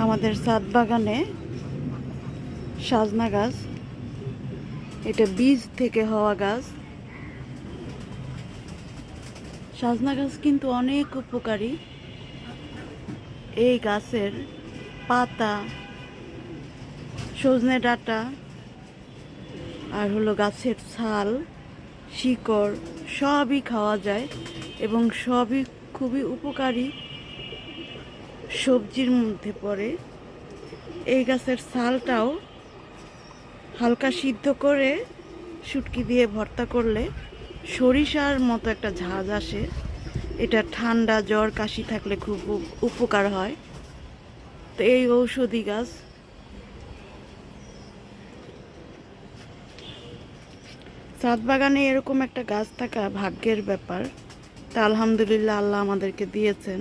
আমাদের ছাদ বাগানে সাজনা গাছ, এটা বীজ থেকে হওয়া গাছ। সাজনা গাছ কিন্তু অনেক উপকারী। এই গাছের পাতা, সজনে ডাঁটা আর হলো গাছের ছাল, শিকড় সবই খাওয়া যায় এবং সবই খুবই উপকারী সবজির মধ্যে পড়ে। এই গাছের ছালটাও হালকা সিদ্ধ করে শুটকি দিয়ে ভর্তা করলে সরিষার মতো একটা ঝাঁজ আসে। এটা ঠান্ডা, জ্বর, কাশি থাকলে খুব উপকার হয়। তো এই ঔষধি গাছ। ছাদ বাগানে এরকম একটা গাছ থাকা ভাগ্যের ব্যাপার। তা আলহামদুলিল্লাহ, আল্লাহ আমাদেরকে দিয়েছেন।